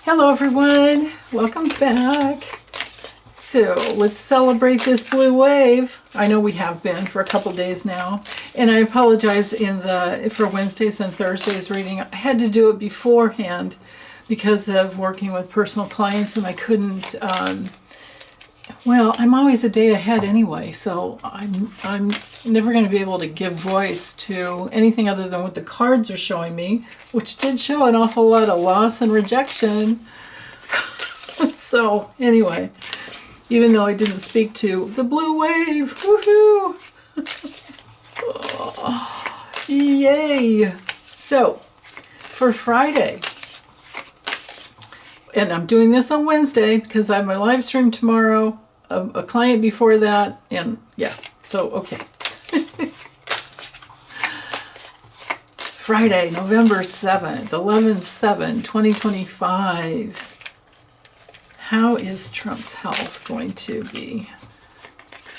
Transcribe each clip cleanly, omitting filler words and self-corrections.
Hello everyone, welcome back. So let's celebrate this blue wave. I know we have been for a couple days now, and I apologize for Wednesdays and Thursdays reading. I had to do it beforehand because of working with personal clients, and I couldn't. Well, I'm always a day ahead anyway, so I'm never going to be able to give voice to anything other than what the cards are showing me, which did show an awful lot of loss and rejection. So anyway, even though I didn't speak to the blue wave, woohoo! Yay! So for Friday, and I'm doing this on Wednesday because I have my live stream tomorrow, a client before that, and yeah, so okay. Friday, November 7th, 11/7/2025. How is Trump's health going to be?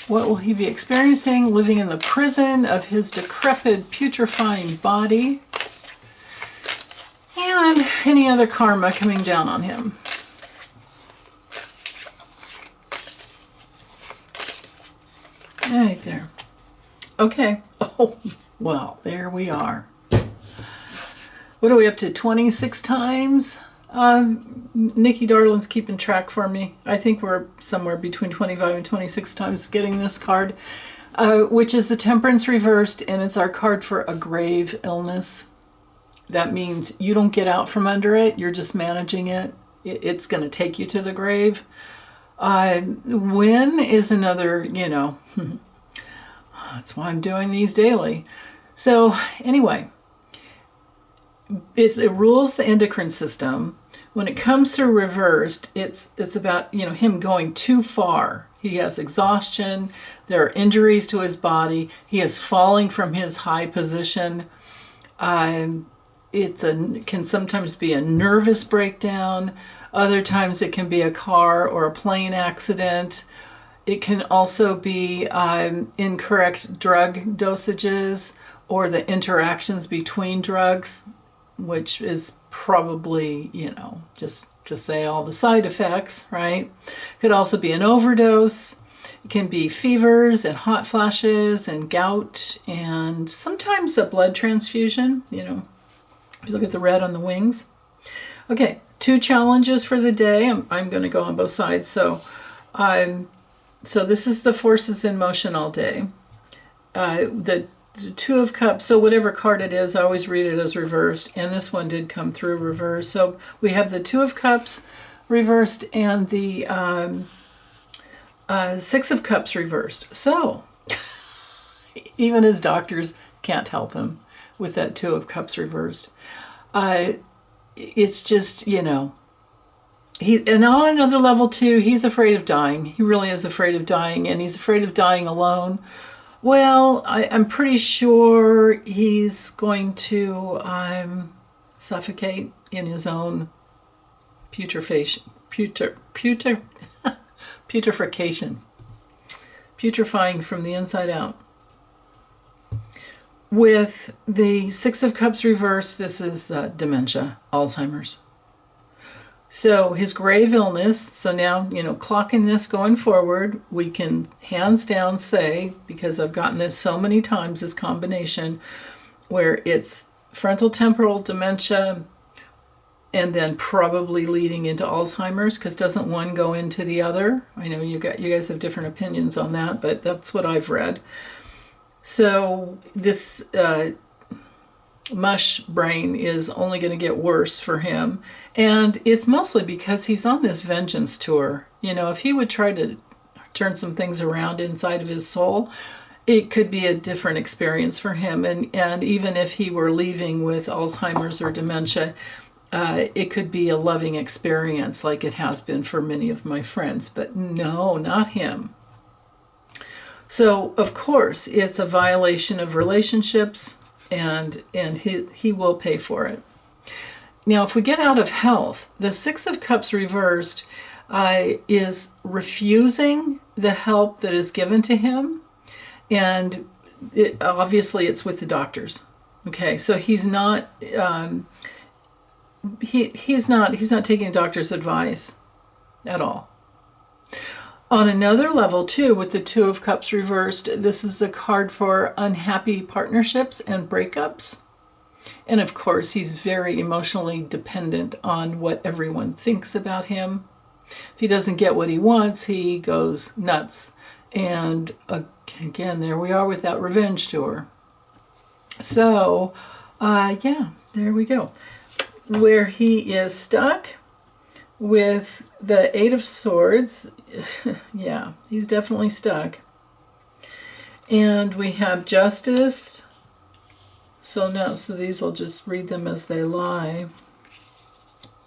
What will he be experiencing living in the prison of his decrepit, putrefying body? And any other karma coming down on him? Right there. Okay. Oh, well, there we are. What are we up to? 26 times? Nikki Darlin's keeping track for me. I think we're somewhere between 25 and 26 times getting this card, which is the Temperance reversed, and it's our card for a grave illness. That means you don't get out from under it. You're just managing it. It's going to take you to the grave. When is another, that's why I'm doing these daily. So anyway, it rules the endocrine system. When it comes through reversed, it's about, him going too far. He has exhaustion. There are injuries to his body. He is falling from his high position. Can sometimes be a nervous breakdown. Other times it can be a car or a plane accident. It can also be incorrect drug dosages or the interactions between drugs, which is probably, just to say all the side effects, right? Could also be an overdose. It can be fevers and hot flashes and gout and sometimes a blood transfusion, if you look at the red on the wings. Okay, 2 challenges for the day. I'm going to go on both sides. So this is the forces in motion all day. The 2 of Cups, so whatever card it is, I always read it as reversed, and this one did come through reversed. So we have the 2 of Cups reversed and the 6 of Cups reversed. So even his doctors can't help him with that 2 of Cups reversed. It's just, and on another level too, he's afraid of dying. He really is afraid of dying, and he's afraid of dying alone. Well, I'm pretty sure he's going to suffocate in his own putrefaction, putrefying from the inside out. With the 6 of Cups reversed, this is dementia, Alzheimer's. So his grave illness, so now, clocking this going forward, we can hands down say, because I've gotten this so many times, this combination, where it's frontal temporal dementia and then probably leading into Alzheimer's, because doesn't one go into the other? I know you guys have different opinions on that, but that's what I've read. So this mush brain is only going to get worse for him, and it's mostly because he's on this vengeance tour. If he would try to turn some things around inside of his soul, it could be a different experience for him. And even if he were leaving with Alzheimer's or dementia, it could be a loving experience like it has been for many of my friends, but no, not him. So of course it's a violation of relationships, and he will pay for it. Now, if we get out of health, the 6 of Cups reversed is refusing the help that is given to him, and obviously it's with the doctors. Okay, so he's not he's not taking a doctor's advice at all. On another level, too, with the Two of Cups reversed, this is a card for unhappy partnerships and breakups. And of course, he's very emotionally dependent on what everyone thinks about him. If he doesn't get what he wants, he goes nuts. And again, there we are with that revenge tour. So, yeah, there we go. Where he is stuck with the Eight of Swords, yeah, he's definitely stuck. And we have Justice. So no, so these I'll just read them as they lie.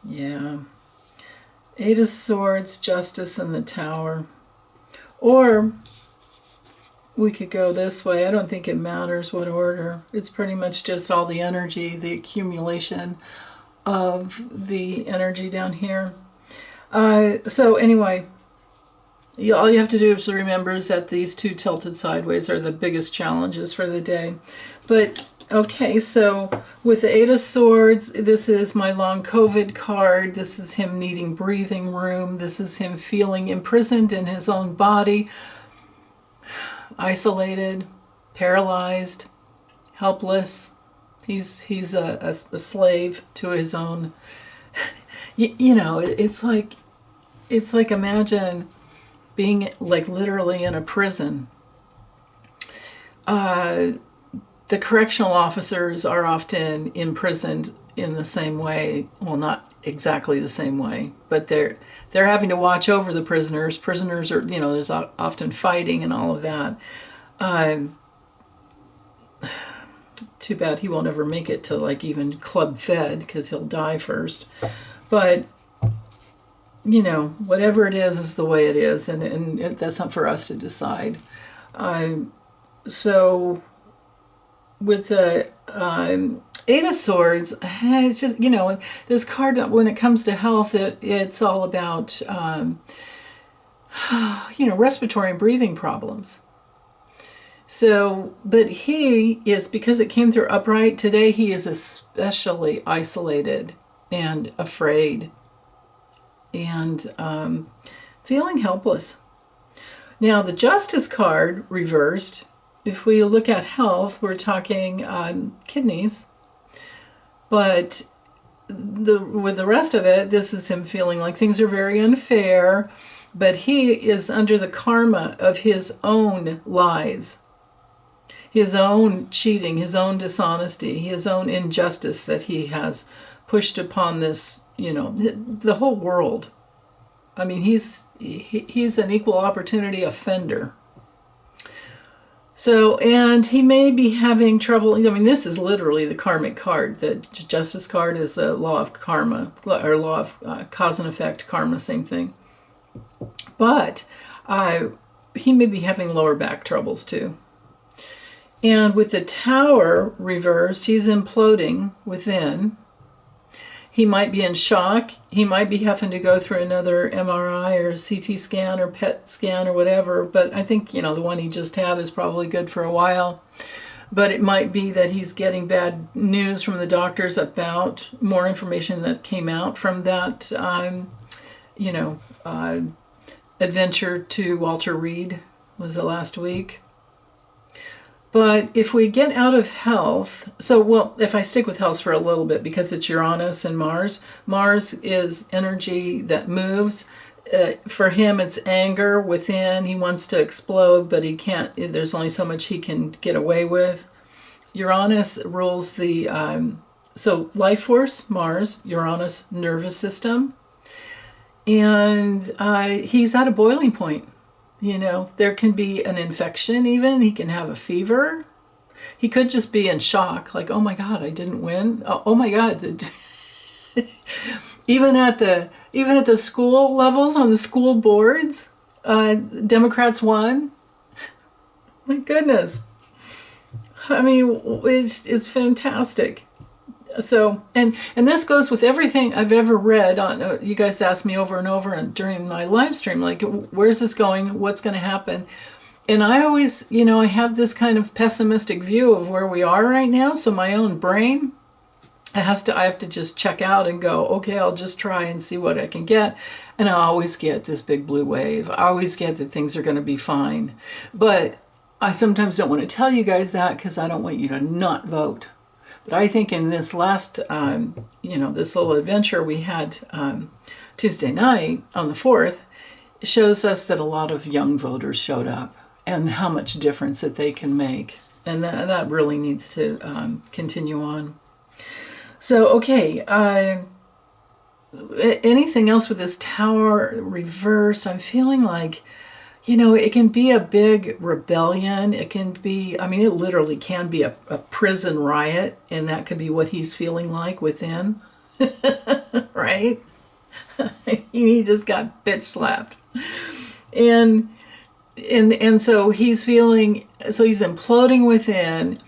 Yeah. Eight of Swords, Justice, and the Tower. Or we could go this way. I don't think it matters what order. It's pretty much just all the energy, the accumulation of the energy down here. So anyway, all you have to do is remember is that these two tilted sideways are the biggest challenges for the day. But okay, so with the Eight of Swords, this is my long COVID card. This is him needing breathing room. This is him feeling imprisoned in his own body, isolated, paralyzed, helpless. He's a slave to his own. You know, it's like imagine being like literally in a prison. The correctional officers are often imprisoned in the same way. Well, not exactly the same way, but they're having to watch over the prisoners. Prisoners are, you know, there's often fighting and all of that. Too bad he won't ever make it to like even club fed because he'll die first. But you know, whatever it is the way it is, and that's not for us to decide. So with the Eight of Swords, it's just, you know, this card, when it comes to health, it's all about, you know, respiratory and breathing problems. So, but he is, because it came through upright today, he is especially isolated and afraid and feeling helpless. Now, the Justice card reversed, if we look at health, we're talking kidneys, but with the rest of it, this is him feeling like things are very unfair, but he is under the karma of his own lies, his own cheating, his own dishonesty, his own injustice that he has pushed upon this, you know, the whole world. I mean, he's an equal opportunity offender. So, and he may be having trouble. I mean, this is literally the karmic card. The Justice card is a law of karma, or law of cause and effect, karma, same thing. But he may be having lower back troubles too. And with the Tower reversed, he's imploding within. He might be in shock. He might be having to go through another MRI or CT scan or PET scan or whatever. But I think, you know, the one he just had is probably good for a while. But it might be that he's getting bad news from the doctors about more information that came out from that, you know, adventure to Walter Reed was the last week. But if we get out of health, so, well, if I stick with health for a little bit, because it's Uranus and Mars. Mars is energy that moves. For him, it's anger within. He wants to explode, but he can't. There's only so much he can get away with. Uranus rules the, so life force, Mars, Uranus, nervous system. And he's at a boiling point. You know, there can be an infection even. He can have a fever. He could just be in shock, like, oh my God, I didn't win. Oh my God. Even at the school levels, on the school boards, Democrats won. My goodness. I mean, it's fantastic. So, and this goes with everything I've ever read on, you guys ask me over and over and during my live stream, like, where's this going? What's going to happen? And I always, you know, I have this kind of pessimistic view of where we are right now. So my own brain I have to just check out and go, okay, I'll just try and see what I can get. And I always get this big blue wave. I always get that things are going to be fine. But I sometimes don't want to tell you guys that because I don't want you to not vote. But I think in this last, this little adventure we had Tuesday night on the 4th, it shows us that a lot of young voters showed up and how much difference that they can make. And that really needs to continue on. So, okay, anything else with this tower reversed? I'm feeling like, it can be a big rebellion. It can be, it literally can be a prison riot, and that could be what he's feeling like within, right? He just got bitch slapped. And so he's feeling, so he's imploding within.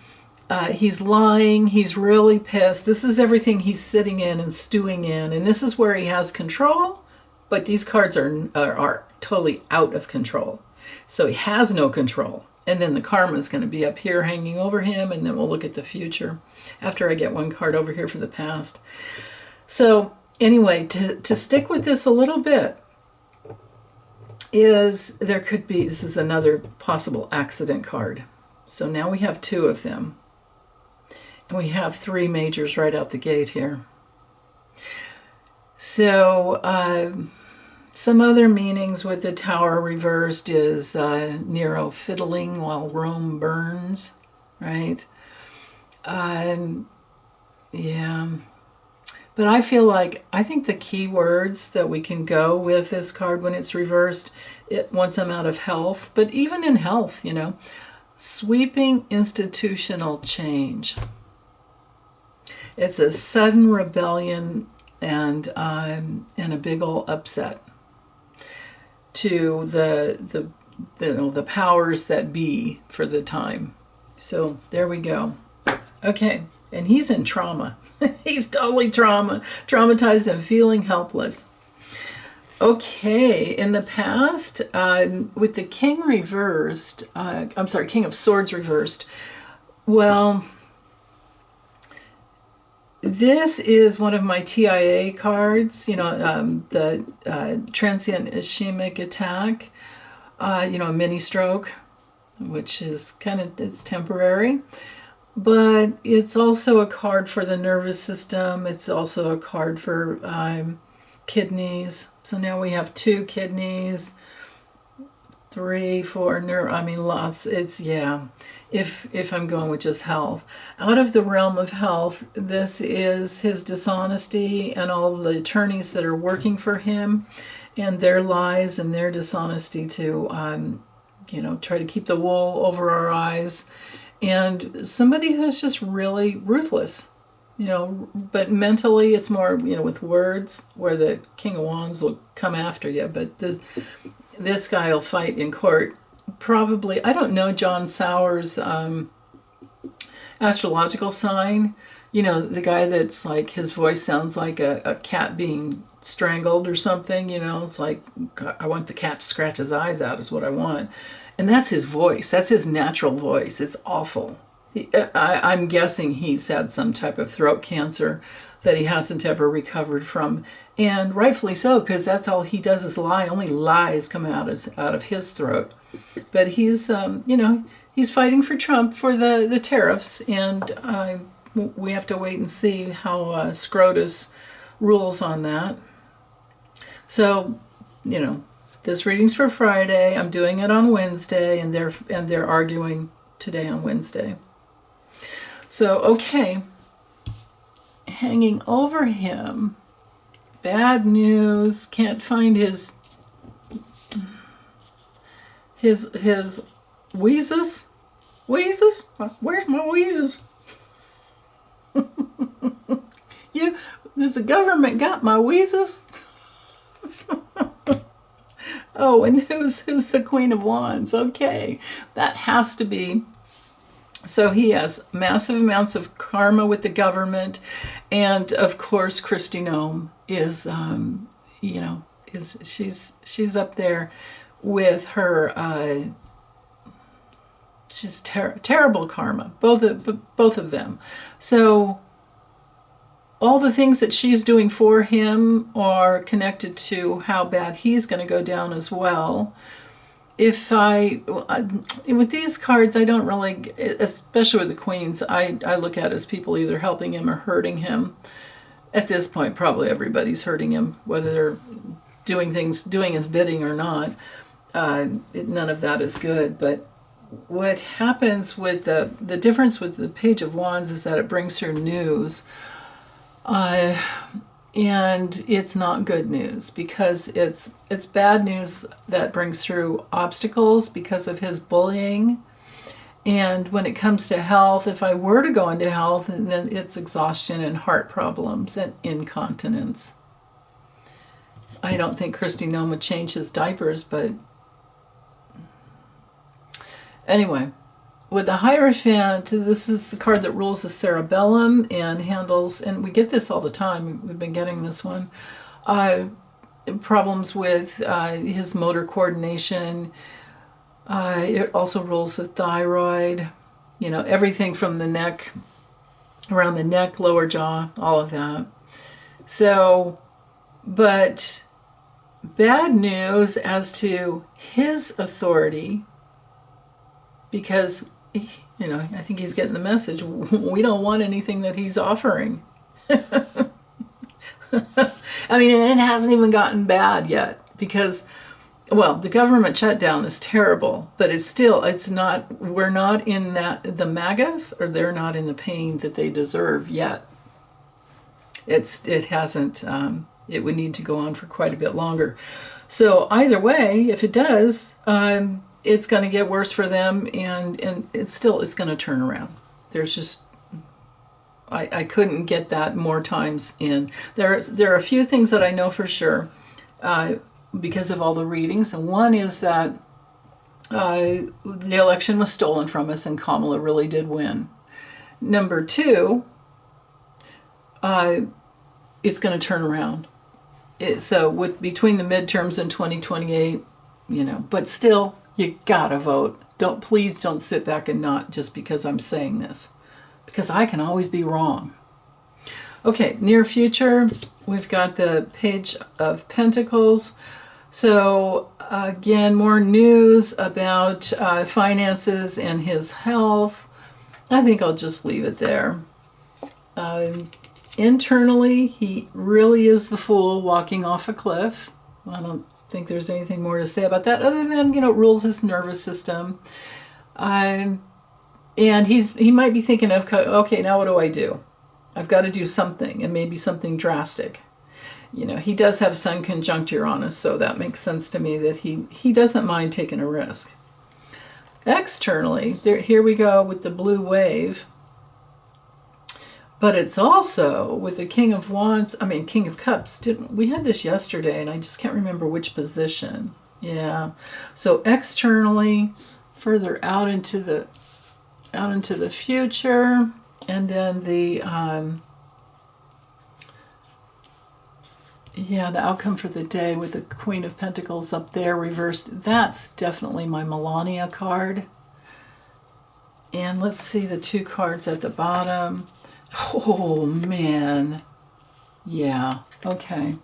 He's lying. He's really pissed. This is everything he's sitting in and stewing in. And this is where he has control. But these cards are totally out of control. So he has no control. And then the karma is going to be up here hanging over him. And then we'll look at the future after I get one card over here for the past. So anyway, to stick with this a little bit, this is another possible accident card. So now we have 2 of them. And we have 3 majors right out the gate here. So some other meanings with the tower reversed is Nero fiddling while Rome burns, right? Yeah. But I think the key words that we can go with this card when it's reversed, once I'm out of health, but even in health, sweeping institutional change. It's a sudden rebellion and a big old upset to the powers that be for the time. So there we go. Okay, and he's in trauma. He's totally traumatized and feeling helpless. Okay, in the past, with the King reversed, King of Swords reversed, well, this is one of my TIA cards, the transient ischemic attack, a mini stroke, which is it's temporary. But it's also a card for the nervous system. It's also a card for kidneys. So now we have 2 kidneys, 3, 4, lots. If I'm going with just health. Out of the realm of health, this is his dishonesty and all the attorneys that are working for him and their lies and their dishonesty to, try to keep the wool over our eyes. And somebody who's just really ruthless, but mentally it's more, with words, where the King of Wands will come after you. But this guy will fight in court. Probably, I don't know John Sauer's astrological sign. The guy that's like, his voice sounds like a cat being strangled or something, it's like, I want the cat to scratch his eyes out is what I want. And that's his voice. That's his natural voice. It's awful. I'm guessing he's had some type of throat cancer that he hasn't ever recovered from. And rightfully so, because that's all he does is lie. Only lies come out of his throat. But he's, he's fighting for Trump for the tariffs. And we have to wait and see how SCROTUS rules on that. So, this reading's for Friday. I'm doing it on Wednesday, and they're arguing today on Wednesday. So, okay. Hanging over him. Bad news. Can't find his Weezus? Weezus? Where's my Weezus? Does the government got my Weezus? Oh, and who's the Queen of Wands? Okay, that has to be. So he has massive amounts of karma with the government, and of course, Kristi Noem is, she's up there with her. She's terrible karma, both of them. So all the things that she's doing for him are connected to how bad he's going to go down as well. With these cards, I don't really, especially with the queens, I look at it as people either helping him or hurting him. At this point, probably everybody's hurting him, whether they're doing his bidding or not. None of that is good. But what happens with the difference with the Page of Wands is that it brings her news. And it's not good news, because it's bad news that brings through obstacles because of his bullying. And when it comes to health, if I were to go into health, then it's exhaustion and heart problems and incontinence. I don't think Christy Nome would change his diapers, but anyway. With the Hierophant, this is the card that rules the cerebellum and handles, and we get this all the time, we've been getting this one, problems with his motor coordination. It also rules the thyroid, everything from the neck, around the neck, lower jaw, all of that. So, but bad news as to his authority, because I think he's getting the message. We don't want anything that he's offering. I mean, it hasn't even gotten bad yet, because, well, the government shutdown is terrible, but we're not in the MAGAs, or they're not in the pain that they deserve yet. It hasn't, it would need to go on for quite a bit longer. So either way, if it does, it's going to get worse for them, and it's going to turn around. There's just, I couldn't get that more times in. There are a few things that I know for sure because of all the readings, and one is that the election was stolen from us and Kamala really did win. Number two, it's going to turn around. So between the midterms and 2028, but still, you gotta vote. Please don't sit back and not just because I'm saying this, because I can always be wrong. Okay, near future, we've got the Page of Pentacles. So again, more news about finances and his health. I think I'll just leave it there. Internally, he really is the fool walking off a cliff. I don't think there's anything more to say about that, other than it rules his nervous system, and he might be thinking of, okay, now what do I do? I've got to do something, and maybe something drastic. He does have Sun conjunct Uranus, so that makes sense to me that he doesn't mind taking a risk. Externally, here we go with the blue wave. But it's also with the King of Cups. We had this yesterday, and I just can't remember which position. Yeah. So externally, further out into the future, and then the outcome for the day with the Queen of Pentacles up there reversed. That's definitely my Melania card. And let's see the two cards at the bottom. Oh, man. Yeah, okay.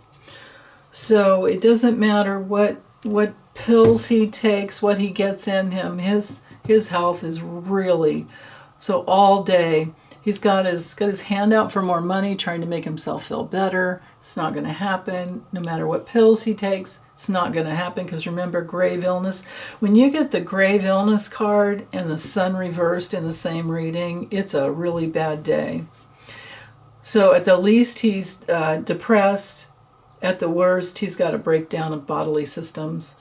So it doesn't matter what pills he takes, what he gets in him. His health is really... So all day, he's got his hand out for more money, trying to make himself feel better. It's not going to happen. No matter what pills he takes, it's not going to happen, because remember, grave illness. When you get the grave illness card and the sun reversed in the same reading, it's a really bad day. So at the least, he's depressed. At the worst, he's got a breakdown of bodily systems.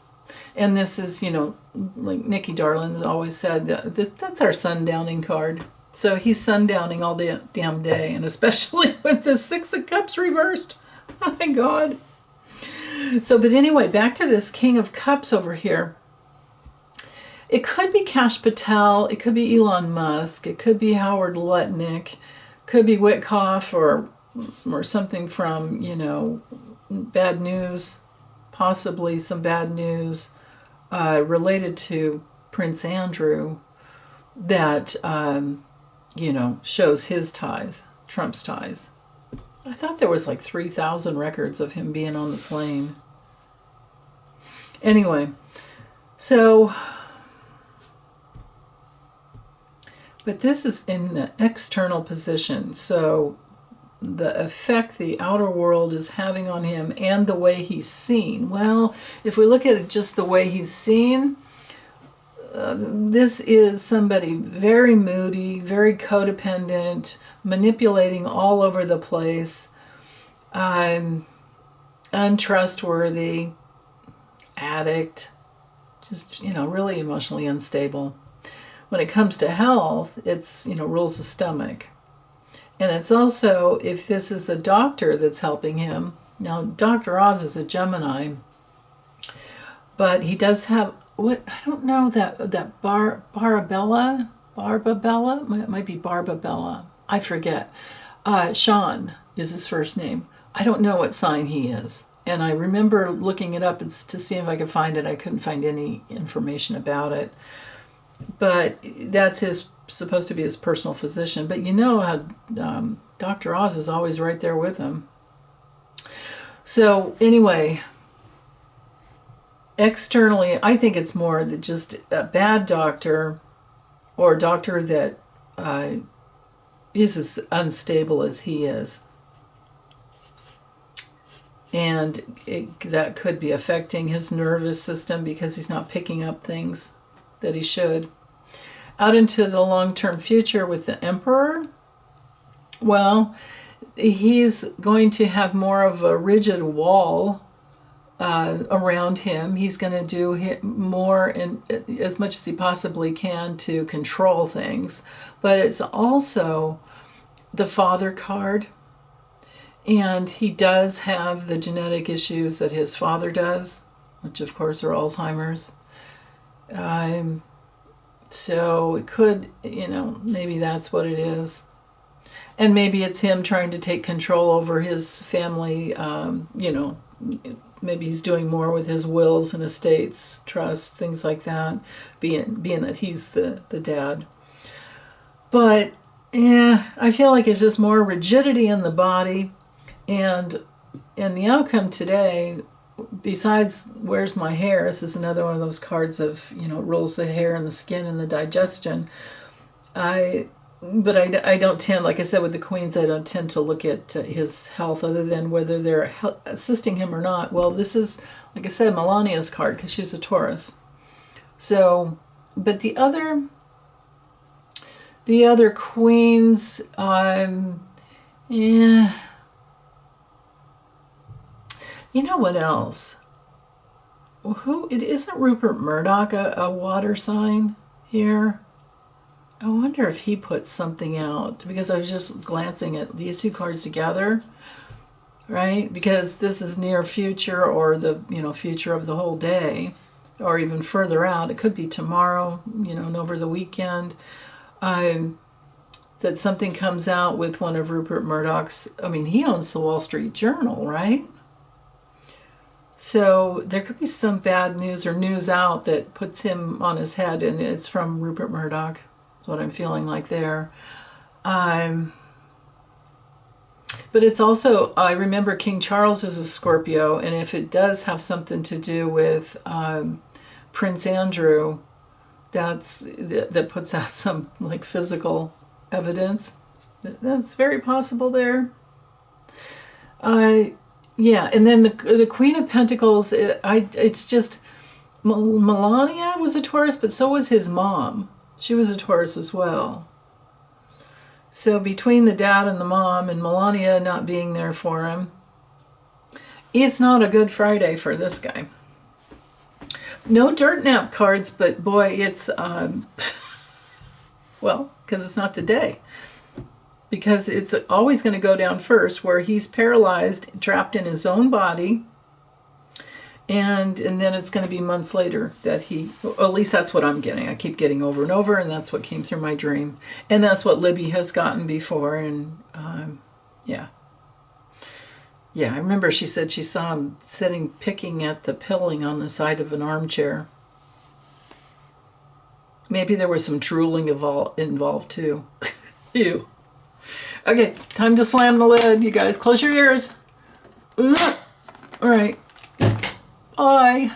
And this is, like Nikki Darlin always said, that's our sundowning card. So he's sundowning all the damn day, and especially with the Six of Cups reversed. Oh my God. So, but anyway, back to this King of Cups over here. It could be Kash Patel, it could be Elon Musk, it could be Howard Lutnick, could be Witkoff, or something from, bad news, possibly some bad news related to Prince Andrew that, shows his ties, Trump's ties. I thought there was like 3,000 records of him being on the plane. Anyway, so, but this is in the external position. So the effect the outer world is having on him and the way he's seen. Well, if we look at it just the way he's seen, this is somebody very moody, very codependent, manipulating all over the place, untrustworthy, addict, just, really emotionally unstable. When it comes to health, it's, rules the stomach. And it's also, if this is a doctor that's helping him, now Dr. Oz is a Gemini, but he does have, I don't know, that Barbabella, it might be Barbabella, I forget. Sean is his first name. I don't know what sign he is. And I remember looking it up to see if I could find it. I couldn't find any information about it. But that's supposed to be his personal physician. But you know how Dr. Oz is always right there with him. So anyway, externally, I think it's more than just a bad doctor or a doctor that is as unstable as he is. And that could be affecting his nervous system because he's not picking up things that he should. Out into the long-term future with the Emperor, well, he's going to have more of a rigid wall around him. He's going to do more and as much as he possibly can to control things. But it's also the Father card. And he does have the genetic issues that his father does, which of course are Alzheimer's. So it could, maybe that's what it is. And maybe it's him trying to take control over his family, maybe he's doing more with his wills and estates, trusts, things like that, being that he's the dad. But, I feel like it's just more rigidity in the body. And the outcome today, besides where's my hair, this is another one of those cards of, rules the hair and the skin and the digestion. I don't tend, like I said with the Queens, I don't tend to look at his health other than whether they're assisting him or not. Well, this is, like I said, Melania's card because she's a Taurus. So, but the other Queens, yeah. You know what else? It isn't Rupert Murdoch a water sign here? I wonder if he put something out because I was just glancing at these two cards together, right? Because this is near future or the future of the whole day, or even further out. It could be tomorrow, and over the weekend. That something comes out with one of Rupert Murdoch's. I mean, he owns the Wall Street Journal, right? So there could be some bad news or news out that puts him on his head, and it's from Rupert Murdoch. That's what I'm feeling like there. But it's also, I remember King Charles is a Scorpio, and if it does have something to do with Prince Andrew, that puts out some like physical evidence. That's very possible there. Yeah, and then the Queen of Pentacles, it's just, Melania was a Taurus, but so was his mom. She was a Taurus as well. So between the dad and the mom and Melania not being there for him, it's not a good Friday for this guy. No dirt nap cards, but boy, it's, well, because it's not the day. Because it's always going to go down first where he's paralyzed, trapped in his own body, and then it's going to be months later that at least that's what I'm getting. I keep getting over and over, and that's what came through my dream. And that's what Libby has gotten before, and yeah. Yeah, I remember she said she saw him picking at the pilling on the side of an armchair. Maybe there was some drooling involved too. Ew. Okay, time to slam the lid, you guys. Close your ears. All right. Bye.